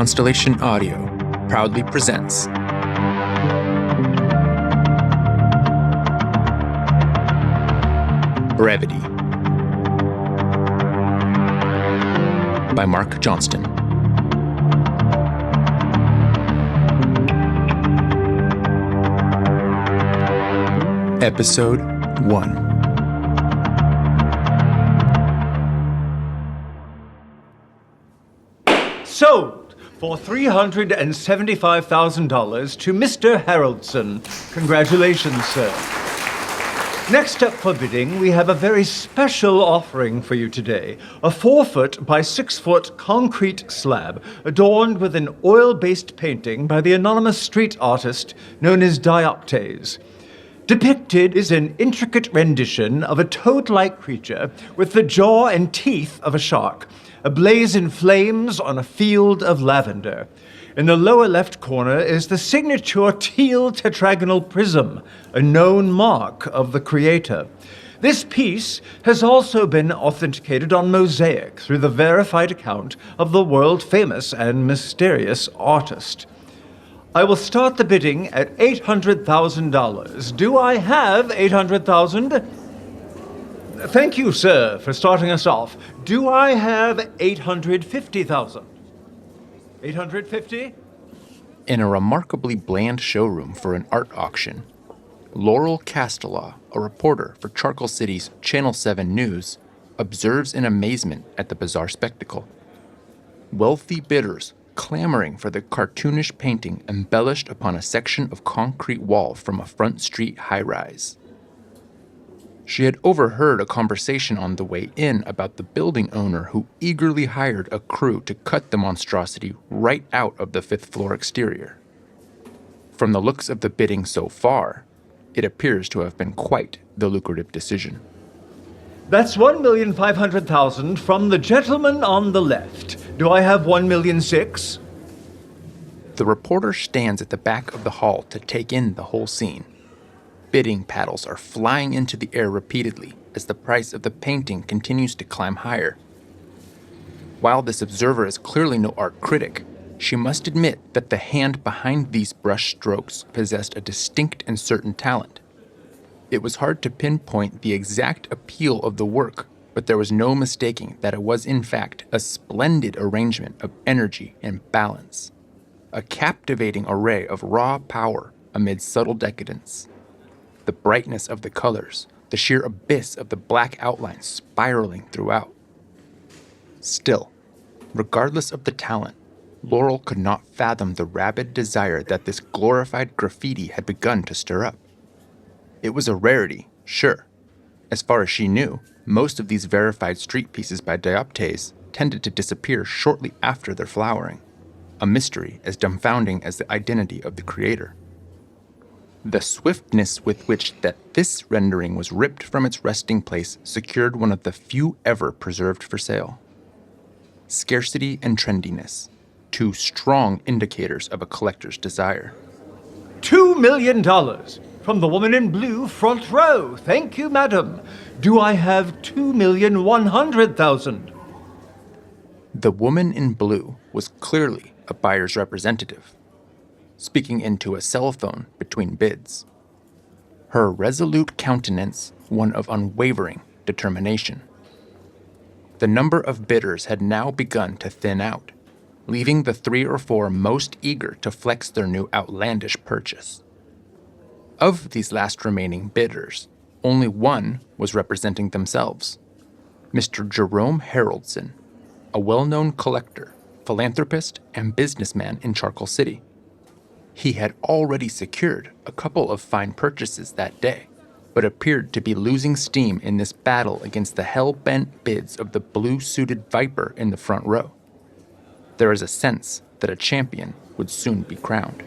Constellation Audio proudly presents Brevity by Mark Johnston. Episode 1. Sold for $375,000 to Mr. Haroldson. Congratulations, sir. Next up for bidding, we have a very special offering for you today. A 4-foot by 6-foot concrete slab adorned with an oil-based painting by the anonymous street artist known as Dioptase. Depicted is an intricate rendition of a toad-like creature with the jaw and teeth of a shark, ablaze in flames on a field of lavender. In the lower left corner is the signature teal tetragonal prism, a known mark of the creator. This piece has also been authenticated on mosaic through the verified account of the world-famous and mysterious artist. I will start the bidding at $800,000. Do I have $800,000? Thank you, sir, for starting us off. Do I have $850,000? $850? In a remarkably bland showroom for an art auction, Laurel Castelaw, a reporter for Charcoal City's Channel 7 News, observes in amazement at the bizarre spectacle. Wealthy bidders clamoring for the cartoonish painting embellished upon a section of concrete wall from a front street high-rise. She had overheard a conversation on the way in about the building owner who eagerly hired a crew to cut the monstrosity right out of the 5th floor exterior. From the looks of the bidding so far, it appears to have been quite the lucrative decision. That's $1,500,000 from the gentleman on the left. Do I have $1,600,000? The reporter stands at the back of the hall to take in the whole scene. Bidding paddles are flying into the air repeatedly as the price of the painting continues to climb higher. While this observer is clearly no art critic, she must admit that the hand behind these brush strokes possessed a distinct and certain talent. It was hard to pinpoint the exact appeal of the work, but there was no mistaking that it was in fact a splendid arrangement of energy and balance, a captivating array of raw power amid subtle decadence. The brightness of the colors, the sheer abyss of the black outline spiraling throughout. Still, regardless of the talent, Laurel could not fathom the rabid desire that this glorified graffiti had begun to stir up. It was a rarity, sure. As far as she knew, most of these verified street pieces by Dioptase tended to disappear shortly after their flowering, a mystery as dumbfounding as the identity of the creator. The swiftness with which this rendering was ripped from its resting place secured one of the few ever preserved for sale. Scarcity and trendiness, two strong indicators of a collector's desire. $2 million from the woman in blue, front row. Thank you, madam. Do I have $2,100,000? The woman in blue was clearly a buyer's representative, speaking into a cell phone between bids. Her resolute countenance one of unwavering determination. The number of bidders had now begun to thin out, leaving the 3 or 4 most eager to flex their new outlandish purchase. Of these last remaining bidders, only one was representing themselves, Mr. Jerome Haroldson, a well-known collector, philanthropist, and businessman in Charcoal City. He had already secured a couple of fine purchases that day, but appeared to be losing steam in this battle against the hell-bent bids of the blue-suited viper in the front row. There is a sense that a champion would soon be crowned.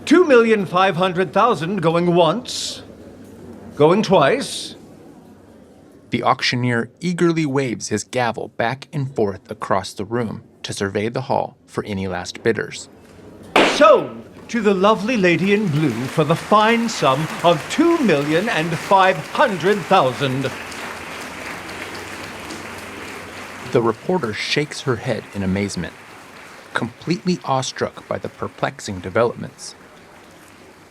$2,500,000 going once, going twice. The auctioneer eagerly waves his gavel back and forth across the room to survey the hall for any last bidders. Sold to the lovely lady in blue for the fine sum of $2,500,000. The reporter shakes her head in amazement. completely awestruck by the perplexing developments.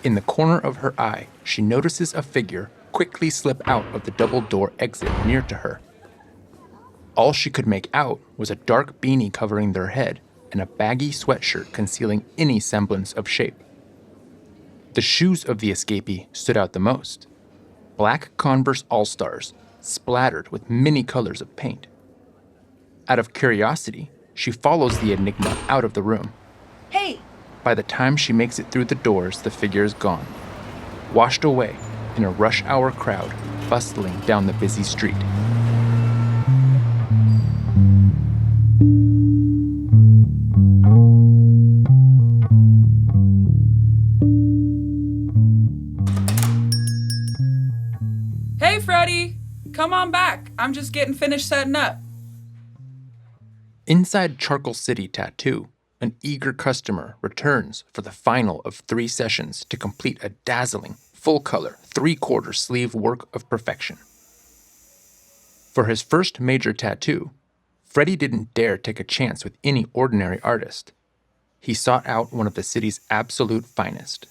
In the corner of her eye, she notices a figure quickly slip out of the double-door exit near to her. All she could make out was a dark beanie covering their head and a baggy sweatshirt concealing any semblance of shape. The shoes of the escapee stood out the most. Black Converse All-Stars, splattered with many colors of paint. Out of curiosity, she follows the enigma out of the room. Hey! By the time she makes it through the doors, the figure is gone, washed away in a rush hour crowd bustling down the busy street. Hey, Freddy! Come on back. I'm just getting finished setting up. Inside Charcoal City Tattoo, an eager customer returns for the final of 3 sessions to complete a dazzling, full-color, 3/4 sleeve work of perfection. For his first major tattoo, Freddy didn't dare take a chance with any ordinary artist. He sought out one of the city's absolute finest.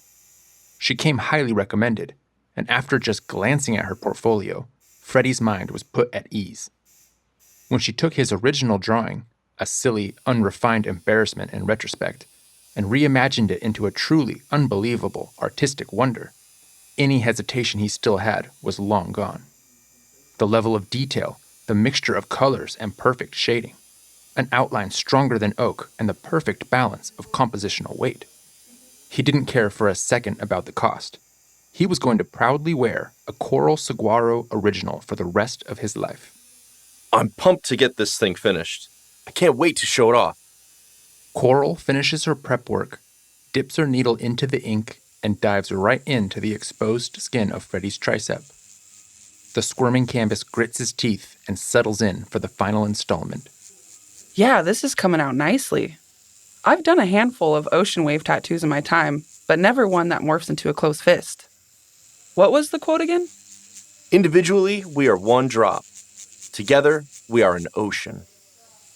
She came highly recommended, and after just glancing at her portfolio, Freddy's mind was put at ease. When she took his original drawing, a silly, unrefined embarrassment in retrospect, and reimagined it into a truly unbelievable artistic wonder, any hesitation he still had was long gone. The level of detail, the mixture of colors and perfect shading, an outline stronger than oak, and the perfect balance of compositional weight. He didn't care for a second about the cost. He was going to proudly wear a coral saguaro original for the rest of his life. I'm pumped to get this thing finished. I can't wait to show it off. Coral finishes her prep work, dips her needle into the ink, and dives right into the exposed skin of Freddy's tricep. The squirming canvas grits his teeth and settles in for the final installment. Yeah, this is coming out nicely. I've done a handful of ocean wave tattoos in my time, but never one that morphs into a closed fist. What was the quote again? Individually, we are one drop. Together, we are an ocean.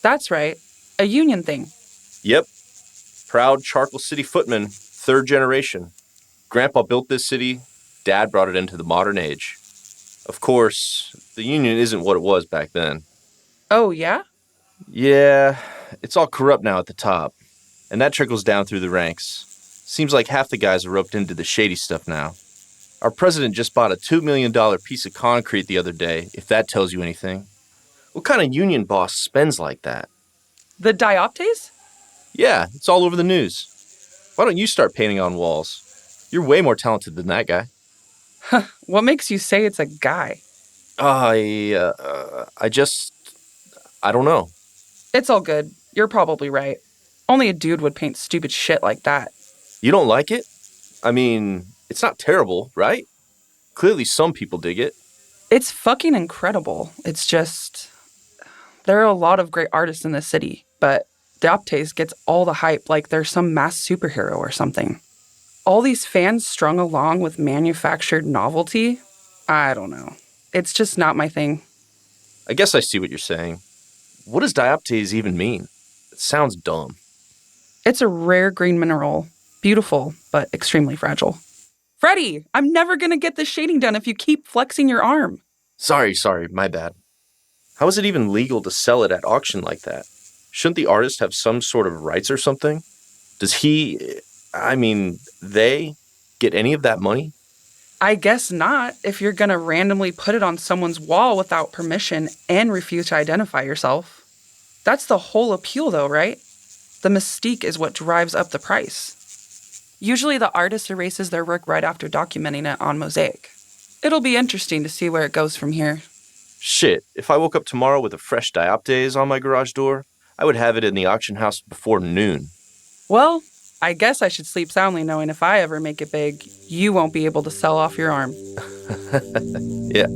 That's right. A union thing. Yep. Proud Charcoal City footman, 3rd generation. Grandpa built this city, Dad brought it into the modern age. Of course, the union isn't what it was back then. Oh, yeah? Yeah, it's all corrupt now at the top, and that trickles down through the ranks. Seems like half the guys are roped into the shady stuff now. Our president just bought a $2 million piece of concrete the other day, if that tells you anything. What kind of union boss spends like that? The Dioptase? Yeah, it's all over the news. Why don't you start painting on walls? You're way more talented than that guy. What makes you say it's a guy? I don't know. It's all good. You're probably right. Only a dude would paint stupid shit like that. You don't like it? I mean, it's not terrible, right? Clearly some people dig it. It's fucking incredible. It's just... There are a lot of great artists in this city, but Dioptase gets all the hype like they're some mass superhero or something. All these fans strung along with manufactured novelty? I don't know. It's just not my thing. I guess I see what you're saying. What does dioptase even mean? It sounds dumb. It's a rare green mineral. Beautiful, but extremely fragile. Freddy, I'm never gonna get this shading done if you keep flexing your arm. Sorry, my bad. How is it even legal to sell it at auction like that? Shouldn't the artist have some sort of rights or something? Does they get any of that money? I guess not, if you're gonna randomly put it on someone's wall without permission and refuse to identify yourself. That's the whole appeal though, right? The mystique is what drives up the price. Usually the artist erases their work right after documenting it on Mosaic. It'll be interesting to see where it goes from here. Shit, if I woke up tomorrow with a fresh dioptase on my garage door, I would have it in the auction house before noon. Well, I guess I should sleep soundly knowing if I ever make it big, you won't be able to sell off your arm. Yeah.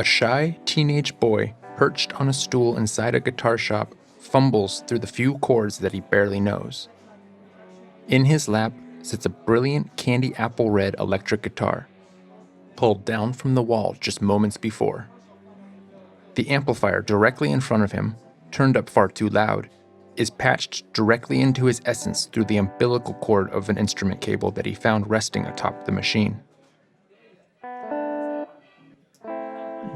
A shy teenage boy perched on a stool inside a guitar shop fumbles through the few chords that he barely knows. In his lap sits a brilliant candy apple red electric guitar, pulled down from the wall just moments before. The amplifier directly in front of him, turned up far too loud, is patched directly into his essence through the umbilical cord of an instrument cable that he found resting atop the machine.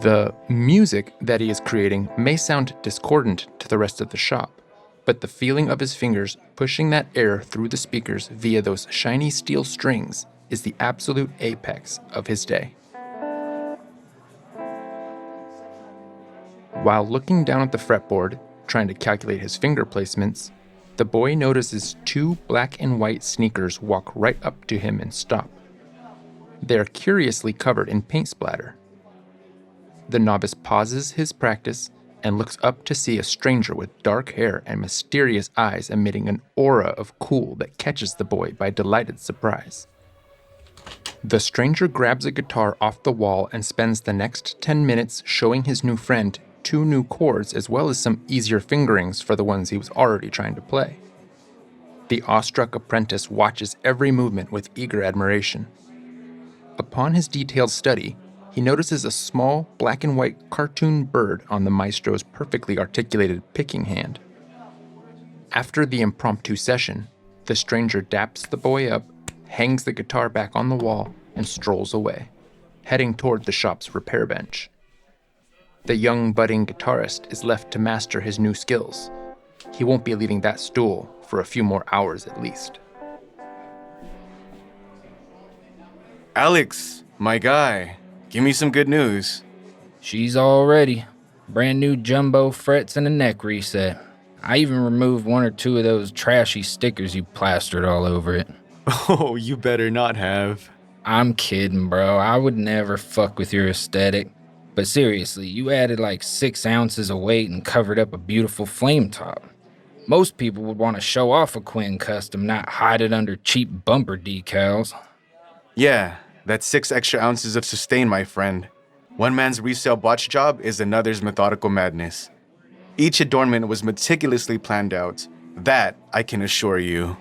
The music that he is creating may sound discordant to the rest of the shop, but the feeling of his fingers pushing that air through the speakers via those shiny steel strings is the absolute apex of his day. While looking down at the fretboard, trying to calculate his finger placements, the boy notices two black and white sneakers walk right up to him and stop. They are curiously covered in paint splatter. The novice pauses his practice and looks up to see a stranger with dark hair and mysterious eyes emitting an aura of cool that catches the boy by delighted surprise. The stranger grabs a guitar off the wall and spends the next 10 minutes showing his new friend 2 new chords as well as some easier fingerings for the ones he was already trying to play. The awestruck apprentice watches every movement with eager admiration. Upon his detailed study, he notices a small black and white cartoon bird on the maestro's perfectly articulated picking hand. After the impromptu session, the stranger daps the boy up, hangs the guitar back on the wall, and strolls away, heading toward the shop's repair bench. The young budding guitarist is left to master his new skills. He won't be leaving that stool for a few more hours at least. Alex, my guy, give me some good news. She's all ready. Brand new jumbo frets and a neck reset. I even removed 1 or 2 of those trashy stickers you plastered all over it. Oh, you better not have. I'm kidding, bro. I would never fuck with your aesthetic. But seriously, you added like 6 ounces of weight and covered up a beautiful flame top. Most people would want to show off a Quinn custom, not hide it under cheap bumper decals. Yeah, that's 6 extra ounces of sustain, my friend. One man's resale botch job is another's methodical madness. Each adornment was meticulously planned out. That I can assure you.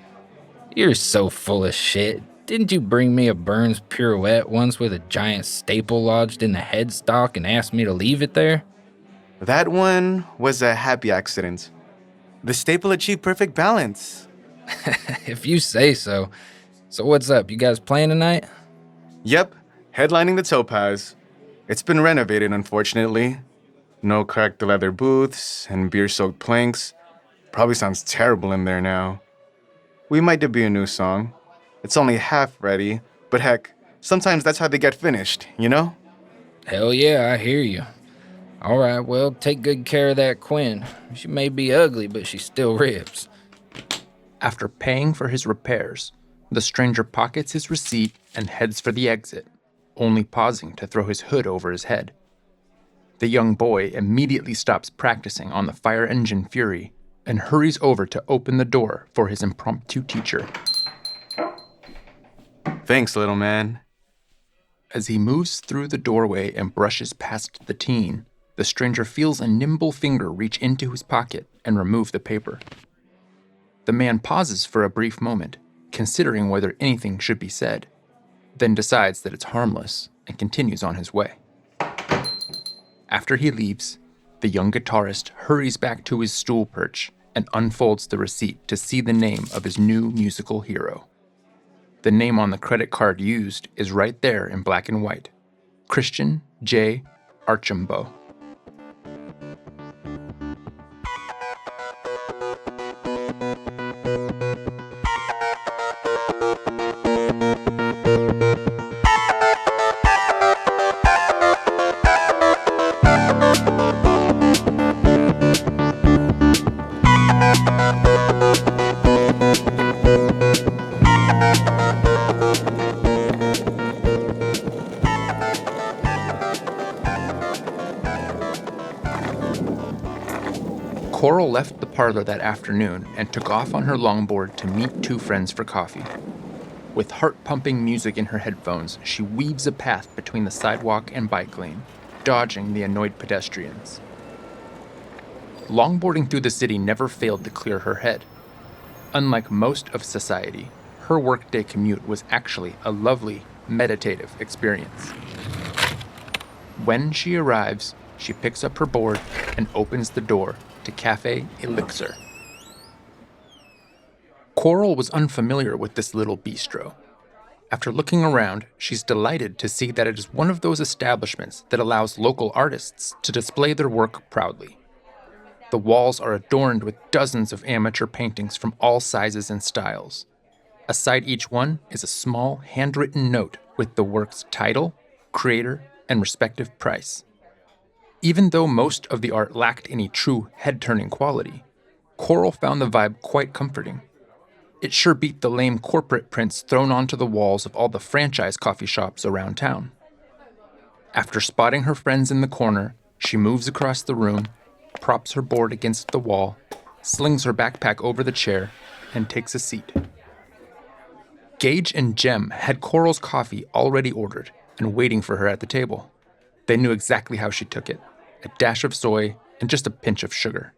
You're so full of shit. Didn't you bring me a Burns pirouette once with a giant staple lodged in the headstock and asked me to leave it there? That one was a happy accident. The staple achieved perfect balance. If you say so. So what's up? You guys playing tonight? Yep, headlining the Topaz. It's been renovated, unfortunately. No cracked leather booths and beer-soaked planks. Probably sounds terrible in there now. We might debut a new song. It's only half ready, but heck, sometimes that's how they get finished, you know? Hell yeah, I hear you. All right, well, take good care of that Quinn. She may be ugly, but she still rips. After paying for his repairs, the stranger pockets his receipt and heads for the exit, only pausing to throw his hood over his head. The young boy immediately stops practicing on the fire engine Fury and hurries over to open the door for his impromptu teacher. Thanks, little man. As he moves through the doorway and brushes past the teen, the stranger feels a nimble finger reach into his pocket and remove the paper. The man pauses for a brief moment, considering whether anything should be said, then decides that it's harmless and continues on his way. After he leaves, the young guitarist hurries back to his stool perch and unfolds the receipt to see the name of his new musical hero. The name on the credit card used is right there in black and white: Christian J. Archambault. Coral left the parlor that afternoon and took off on her longboard to meet 2 friends for coffee. With heart-pumping music in her headphones, she weaves a path between the sidewalk and bike lane. dodging the annoyed pedestrians. Longboarding through the city never failed to clear her head. Unlike most of society, her workday commute was actually a lovely, meditative experience. When she arrives, she picks up her board and opens the door to Cafe Elixir. Coral was unfamiliar with this little bistro. After looking around, she's delighted to see that it is one of those establishments that allows local artists to display their work proudly. The walls are adorned with dozens of amateur paintings from all sizes and styles. Aside each one is a small, handwritten note with the work's title, creator, and respective price. Even though most of the art lacked any true head-turning quality, Coral found the vibe quite comforting. It sure beat the lame corporate prints thrown onto the walls of all the franchise coffee shops around town. After spotting her friends in the corner, she moves across the room, props her board against the wall, slings her backpack over the chair, and takes a seat. Gage and Jem had Coral's coffee already ordered and waiting for her at the table. They knew exactly how she took it, a dash of soy and just a pinch of sugar.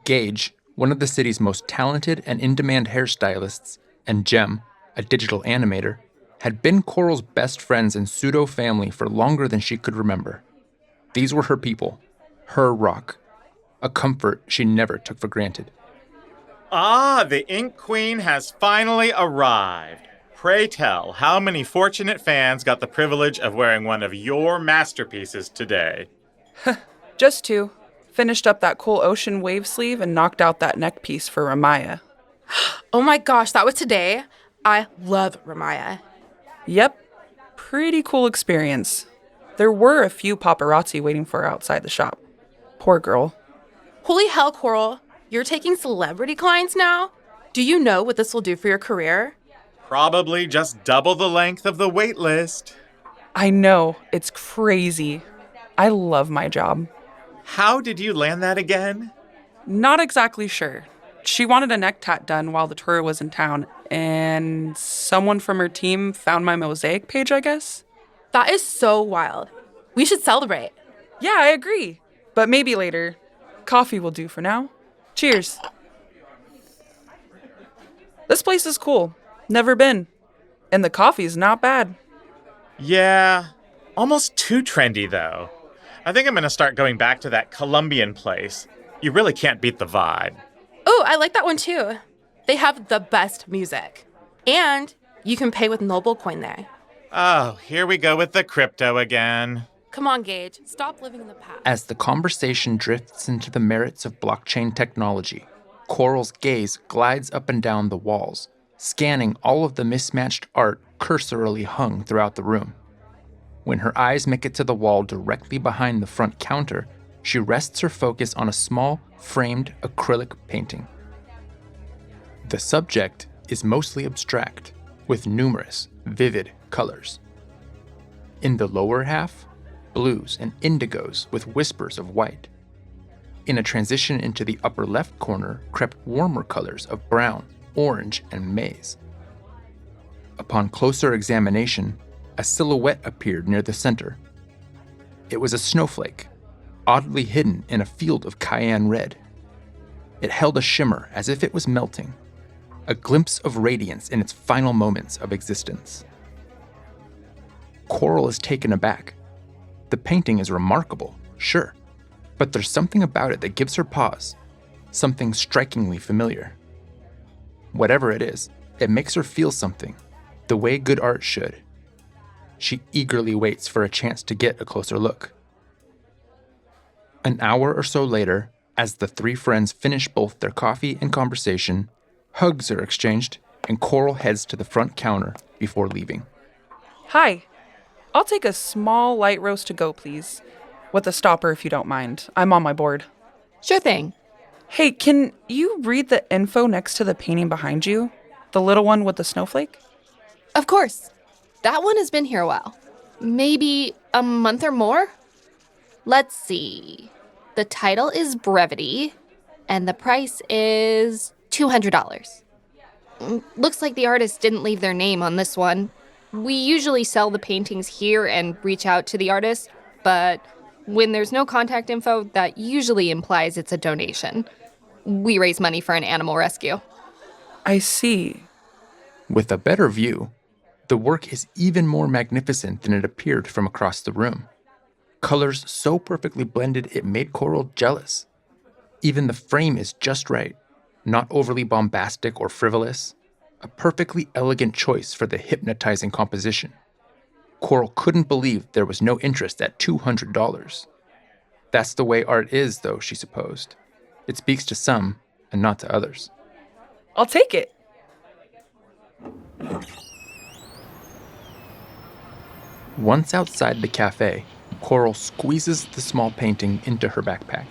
Gage, one of the city's most talented and in-demand hairstylists, and Jem, a digital animator, had been Coral's best friends and pseudo-family for longer than she could remember. These were her people, her rock, a comfort she never took for granted. Ah, the Ink Queen has finally arrived. Pray tell, how many fortunate fans got the privilege of wearing one of your masterpieces today? Just 2. Finished up that cool ocean wave sleeve and knocked out that neck piece for Ramaya. Oh my gosh, that was today? I love Ramaya. Yep, pretty cool experience. There were a few paparazzi waiting for her outside the shop. Poor girl. Holy hell, Coral. You're taking celebrity clients now? Do you know what this will do for your career? Probably just double the length of the wait list. I know, it's crazy. I love my job. How did you land that again? Not exactly sure. She wanted a neck tat done while the tour was in town, and someone from her team found my mosaic page, I guess? That is so wild. We should celebrate. Yeah, I agree. But maybe later. Coffee will do for now. Cheers. This place is cool. Never been. And the coffee's not bad. Yeah, almost too trendy though. I think I'm gonna start going back to that Colombian place. You really can't beat the vibe. Oh, I like that one too. They have the best music. And you can pay with Noble Coin there. Oh, here we go with the crypto again. Come on, Gage. Stop living in the past. As the conversation drifts into the merits of blockchain technology, Coral's gaze glides up and down the walls, scanning all of the mismatched art cursorily hung throughout the room. When her eyes make it to the wall directly behind the front counter, she rests her focus on a small, framed acrylic painting. The subject is mostly abstract, with numerous, vivid colors. In the lower half, blues and indigos with whispers of white. In a transition into the upper left corner crept warmer colors of brown, orange, and maize. Upon closer examination, a silhouette appeared near the center. It was a snowflake, oddly hidden in a field of cayenne red. It held a shimmer as if it was melting, a glimpse of radiance in its final moments of existence. Coral is taken aback. The painting is remarkable, sure, but there's something about it that gives her pause, something strikingly familiar. Whatever it is, it makes her feel something, the way good art should. She eagerly waits for a chance to get a closer look. An hour or so later, as the 3 friends finish both their coffee and conversation, hugs are exchanged, and Coral heads to the front counter before leaving. Hi. I'll take a small light roast to go, please. With a stopper, if you don't mind. I'm on my board. Sure thing. Hey, can you read the info next to the painting behind you? The little one with the snowflake? Of course. That one has been here a while. Maybe a month or more? Let's see. The title is Brevity, and the price is $200. Looks like the artist didn't leave their name on this one. We usually sell the paintings here and reach out to the artist, but when there's no contact info, that usually implies it's a donation. We raise money for an animal rescue. I see. With a better view, the work is even more magnificent than it appeared from across the room. Colors so perfectly blended it made Coral jealous. Even the frame is just right, not overly bombastic or frivolous, a perfectly elegant choice for the hypnotizing composition. Coral couldn't believe there was no interest at $200. That's the way art is, though, she supposed. It speaks to some and not to others. I'll take it. Once outside the cafe, Coral squeezes the small painting into her backpack,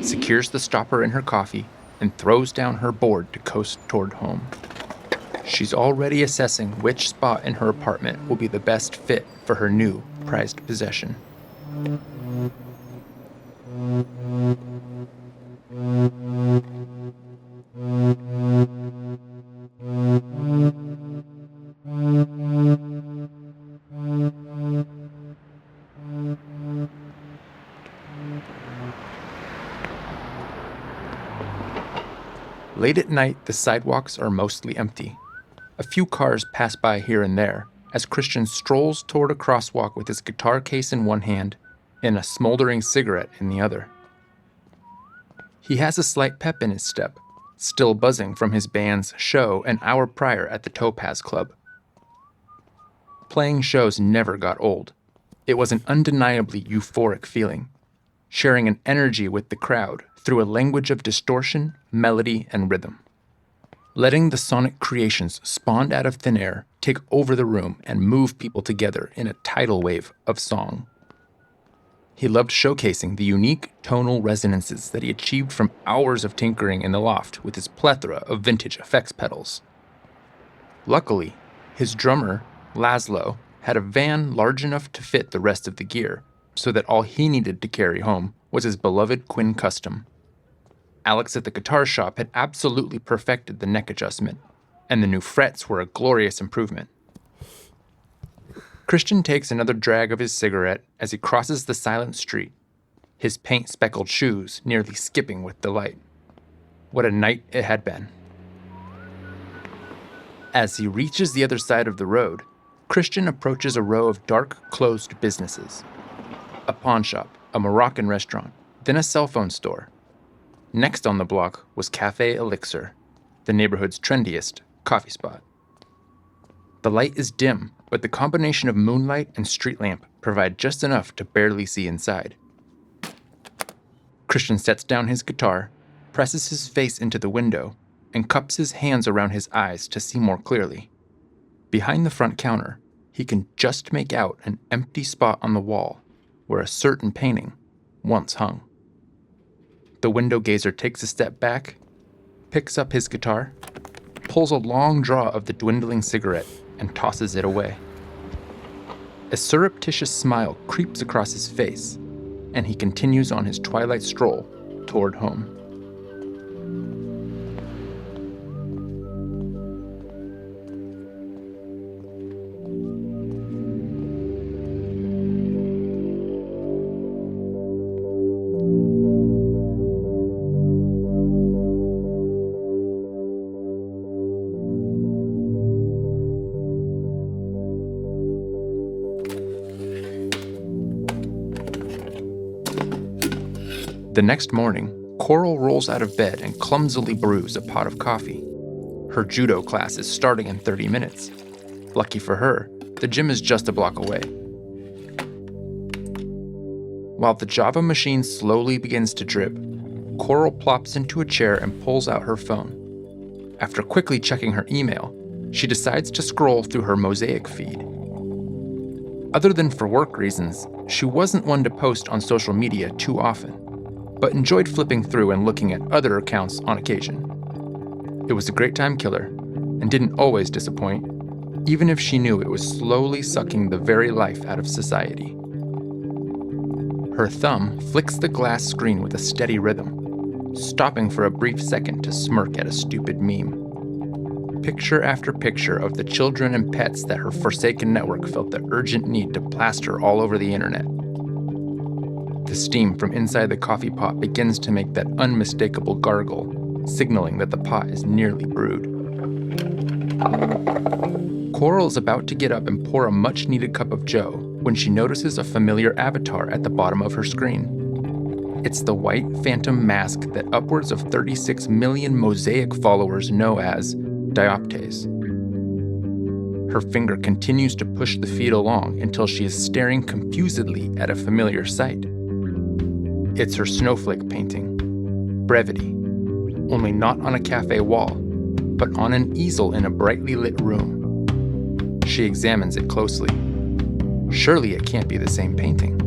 secures the stopper in her coffee, and throws down her board to coast toward home. She's already assessing which spot in her apartment will be the best fit for her new prized possession. Late at night, the sidewalks are mostly empty. A few cars pass by here and there as Christian strolls toward a crosswalk with his guitar case in one hand and a smoldering cigarette in the other. He has a slight pep in his step, still buzzing from his band's show an hour prior at the Topaz Club. Playing shows never got old. It was an undeniably euphoric feeling, sharing an energy with the crowd through a language of distortion, melody, and rhythm. Letting the sonic creations spawned out of thin air take over the room and move people together in a tidal wave of song. He loved showcasing the unique tonal resonances that he achieved from hours of tinkering in the loft with his plethora of vintage effects pedals. Luckily, his drummer, Laszlo, had a van large enough to fit the rest of the gear, so that all he needed to carry home was his beloved Quinn Custom. Alex at the guitar shop had absolutely perfected the neck adjustment, and the new frets were a glorious improvement. Christian takes another drag of his cigarette as he crosses the silent street, his paint-speckled shoes nearly skipping with delight. What a night it had been. As he reaches the other side of the road, Christian approaches a row of dark, closed businesses. A pawn shop, a Moroccan restaurant, then a cell phone store. Next on the block was Cafe Elixir, the neighborhood's trendiest coffee spot. The light is dim, but the combination of moonlight and street lamp provide just enough to barely see inside. Christian sets down his guitar, presses his face into the window, and cups his hands around his eyes to see more clearly. Behind the front counter, he can just make out an empty spot on the wall where a certain painting once hung. The window gazer takes a step back, picks up his guitar, pulls a long draw of the dwindling cigarette, and tosses it away. A surreptitious smile creeps across his face, and he continues on his twilight stroll toward home. The next morning, Coral rolls out of bed and clumsily brews a pot of coffee. Her judo class is starting in 30 minutes. Lucky for her, the gym is just a block away. While the Java machine slowly begins to drip, Coral plops into a chair and pulls out her phone. After quickly checking her email, she decides to scroll through her Mosaic feed. Other than for work reasons, she wasn't one to post on social media too often, but enjoyed flipping through and looking at other accounts on occasion. It was a great time killer, and didn't always disappoint, even if she knew it was slowly sucking the very life out of society. Her thumb flicks the glass screen with a steady rhythm, stopping for a brief second to smirk at a stupid meme. Picture after picture of the children and pets that her forsaken network felt the urgent need to plaster all over the internet. the steam from inside the coffee pot begins to make that unmistakable gargle, signaling that the pot is nearly brewed. Coral is about to get up and pour a much-needed cup of joe when she notices a familiar avatar at the bottom of her screen. It's the white phantom mask that upwards of 36 million Mosaic followers know as Dioptase. Her finger continues to push the feed along until she is staring confusedly at a familiar sight. It's her snowflake painting, Brevity, only not on a cafe wall, but on an easel in a brightly lit room. She examines it closely. Surely it can't be the same painting.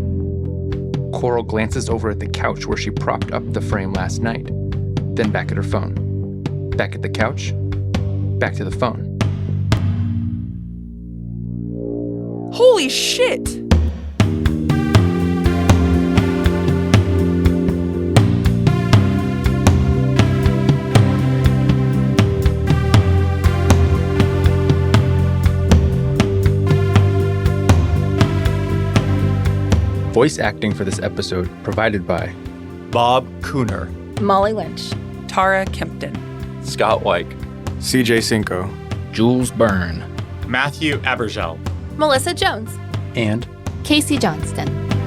Coral glances over at the couch where she propped up the frame last night, then back at her phone. Back at the couch, back to the phone. Holy shit! Voice acting for this episode provided by Bob Cooner, Molly Lynch, Tara Kempton, Scott Wike, CJ Cinco, Jules Byrne. Matthew Abergel. Melissa Jones, and Kacey Johnston.